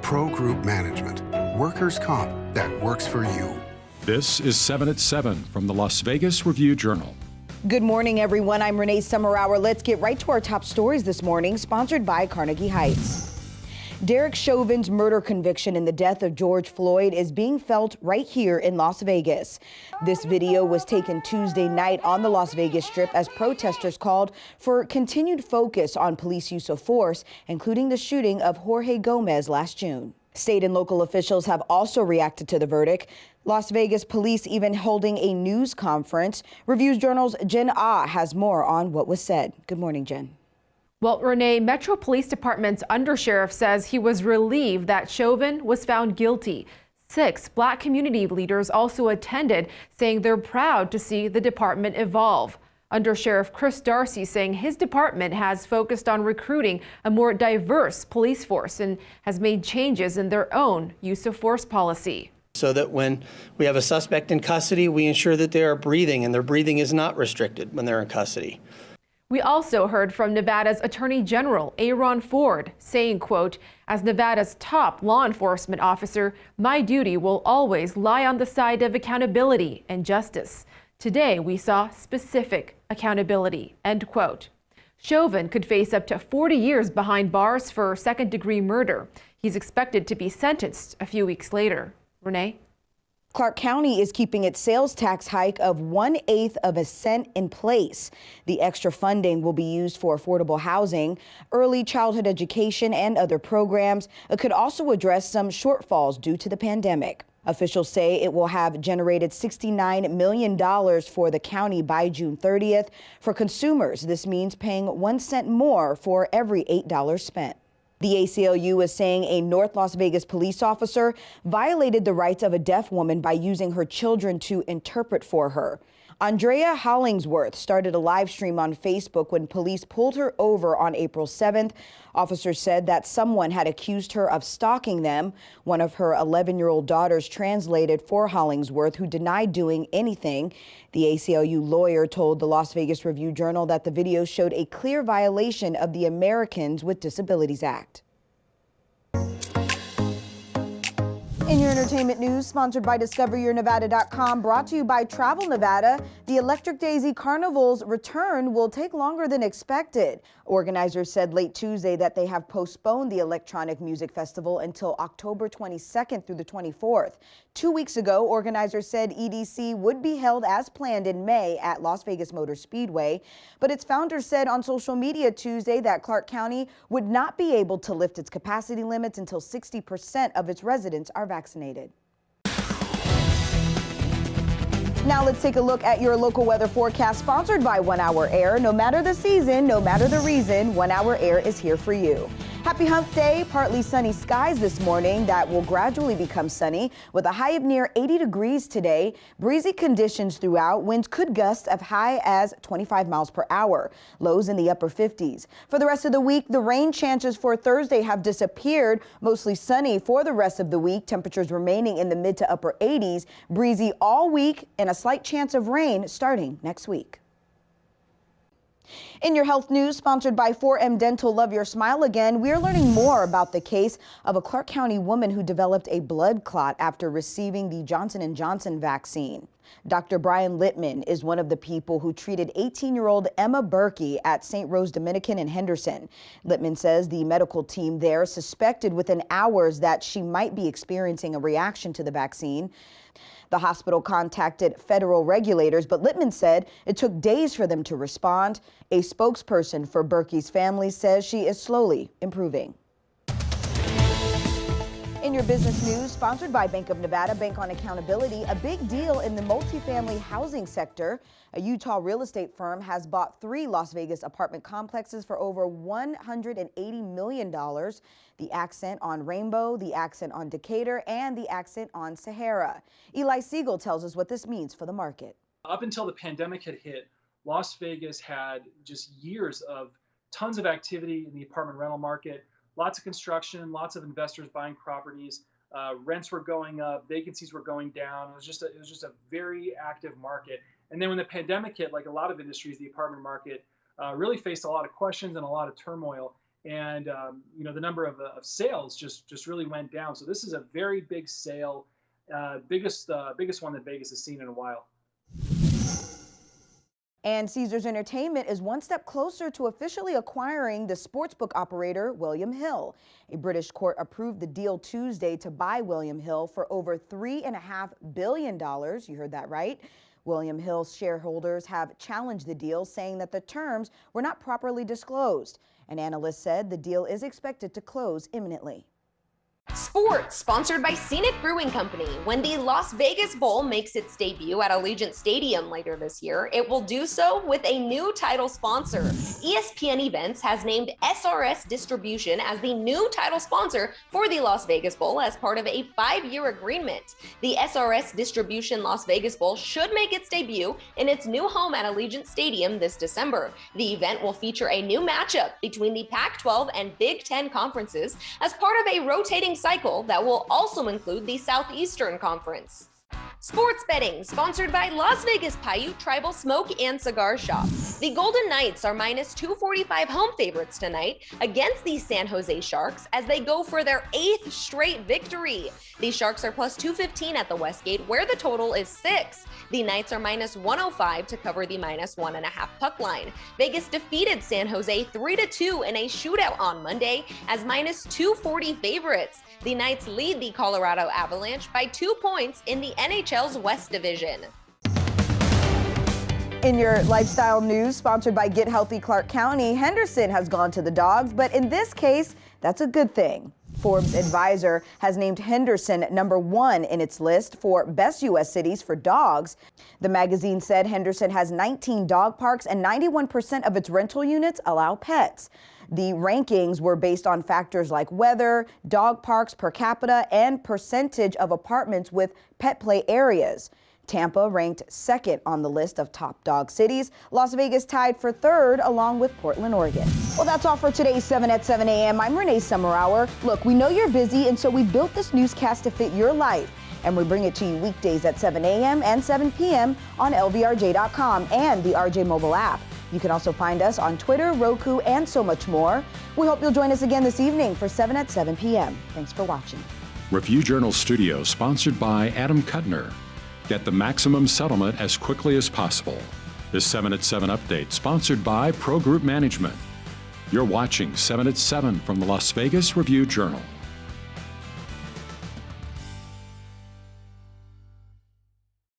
Pro Group Management. Workers' comp that works for you. This is 7 at 7 from the Las Vegas Review-Journal. Good morning, everyone. I'm Renee Summerhour. Let's get right to our top stories this morning, sponsored by Carnegie Heights. Derek Chauvin's murder conviction in the death of George Floyd is being felt right here in Las Vegas. This video was taken Tuesday night on the Las Vegas Strip as protesters called for continued focus on police use of force, including the shooting of Jorge Gomez last June. State and local officials have also reacted to the verdict. Las Vegas police even holding a news conference. Review-Journal's Jen Ah has more on what was said. Good morning, Jen. Well, Renee, Metro Police Department's undersheriff says he was relieved that Chauvin was found guilty. 6 Black community leaders also attended, saying they're proud to see the department evolve. Undersheriff Chris Darcy saying his department has focused on recruiting a more diverse police force and has made changes in their own use of force policy. So that when we have a suspect in custody, we ensure that they are breathing and their breathing is not restricted when they're in custody. We also heard from Nevada's Attorney General, Aaron Ford, saying, quote, "As Nevada's top law enforcement officer, my duty will always lie on the side of accountability and justice. Today, we saw specific accountability," end quote. Chauvin could face up to 40 years behind bars for second-degree murder. He's expected to be sentenced a few weeks later. Renee? Clark County is keeping its sales tax hike of 1/8 of a cent in place. The extra funding will be used for affordable housing, early childhood education, and other programs. It could also address some shortfalls due to the pandemic. Officials say it will have generated $69 million for the county by June 30th. For consumers, this means paying 1 cent more for every $8 spent. The ACLU is saying a North Las Vegas police officer violated the rights of a deaf woman by using her children to interpret for her. Andrea Hollingsworth started a live stream on Facebook when police pulled her over on April 7th. Officers said that someone had accused her of stalking them. One of her 11-year-old daughters translated for Hollingsworth, who denied doing anything. The ACLU lawyer told the Las Vegas Review-Journal that the video showed a clear violation of the Americans with Disabilities Act. In your entertainment news, sponsored by DiscoverYourNevada.com, brought to you by Travel Nevada, the Electric Daisy Carnival's return will take longer than expected. Organizers said late Tuesday that they have postponed the electronic music festival until October 22nd through the 24th. 2 weeks ago, organizers said EDC would be held as planned in May at Las Vegas Motor Speedway, but its founder said on social media Tuesday that Clark County would not be able to lift its capacity limits until 60% of its residents are vaccinated. Now let's take a look at your local weather forecast, sponsored by 1 Hour Air. No matter the season, no matter the reason, 1 Hour Air is here for you. Happy Hump Day. Partly sunny skies this morning that will gradually become sunny with a high of near 80 degrees today. Breezy conditions throughout. Winds could gust as high as 25 miles per hour. Lows in the upper 50s. For the rest of the week, the rain chances for Thursday have disappeared. Mostly sunny for the rest of the week. Temperatures remaining in the mid to upper 80s. Breezy all week and a slight chance of rain starting next week. In your health news, sponsored by 4M Dental, Love Your Smile Again, we're learning more about the case of a Clark County woman who developed a blood clot after receiving the Johnson & Johnson vaccine. Dr. Brian Littman is one of the people who treated 18-year-old Emma Berkey at St. Rose Dominican in Henderson. Littman says the medical team there suspected within hours that she might be experiencing a reaction to the vaccine. The hospital contacted federal regulators, but Littman said it took days for them to respond. A spokesperson for Berkey's family says she is slowly improving. In your business news, sponsored by Bank of Nevada, Bank on Accountability, a big deal in the multifamily housing sector. A Utah real estate firm has bought 3 Las Vegas apartment complexes for over $180 million. The accent on Rainbow, the accent on Decatur, and the accent on Sahara. Eli Siegel tells us what this means for the market. Up until the pandemic had hit, Las Vegas had just years of tons of activity in the apartment rental market. Lots of construction, lots of investors buying properties. Rents were going up, vacancies were going down. It was just a very active market. And then when the pandemic hit, like a lot of industries, the apartment market really faced a lot of questions and a lot of turmoil. and the number of sales just really went down. So this is a very big sale, biggest one that Vegas has seen in a while. And Caesars Entertainment is one step closer to officially acquiring the sportsbook operator William Hill. A British court approved the deal Tuesday to buy William Hill for over $3.5 billion. You heard that right. William Hill's shareholders have challenged the deal, saying that the terms were not properly disclosed. An analyst said the deal is expected to close imminently. Sports, sponsored by Scenic Brewing Company. When the Las Vegas Bowl makes its debut at Allegiant Stadium later this year, it will do so with a new title sponsor. ESPN Events has named SRS Distribution as the new title sponsor for the Las Vegas Bowl as part of a 5-year agreement. The SRS Distribution Las Vegas Bowl should make its debut in its new home at Allegiant Stadium this December. The event will feature a new matchup between the Pac-12 and Big Ten conferences as part of a rotating cycle that will also include the Southeastern Conference. Sports betting, sponsored by Las Vegas Paiute Tribal Smoke and Cigar Shop. The Golden Knights are minus 245 home favorites tonight against the San Jose Sharks as they go for their 8th straight victory. The Sharks are plus 215 at the Westgate, where the total is 6. The Knights are minus 105 to cover the minus 1.5 puck line. Vegas defeated San Jose 3-2 in a shootout on Monday as minus 240 favorites. The Knights lead the Colorado Avalanche by 2 points in the NHL's West Division. In your lifestyle news, sponsored by Get Healthy Clark County, Henderson has gone to the dogs, but in this case, that's a good thing. Forbes Advisor has named Henderson #1 in its list for best U.S. cities for dogs. The magazine said Henderson has 19 dog parks and 91% of its rental units allow pets. The rankings were based on factors like weather, dog parks per capita, and percentage of apartments with pet play areas. Tampa ranked 2nd on the list of top dog cities. Las Vegas tied for 3rd along with Portland, Oregon. Well, that's all for today's 7 at 7 a.m. I'm Renee Summerhour. Look, we know you're busy, and so we built this newscast to fit your life. And we bring it to you weekdays at 7 a.m. and 7 p.m. on LVRJ.com and the RJ mobile app. You can also find us on Twitter, Roku, and so much more. We hope you'll join us again this evening for 7 at 7 p.m. Thanks for watching. Review Journal Studio, sponsored by Adam Kuttner. Get the maximum settlement as quickly as possible. This 7 at 7 update, sponsored by Pro Group Management. You're watching 7 at 7 from the Las Vegas Review Journal.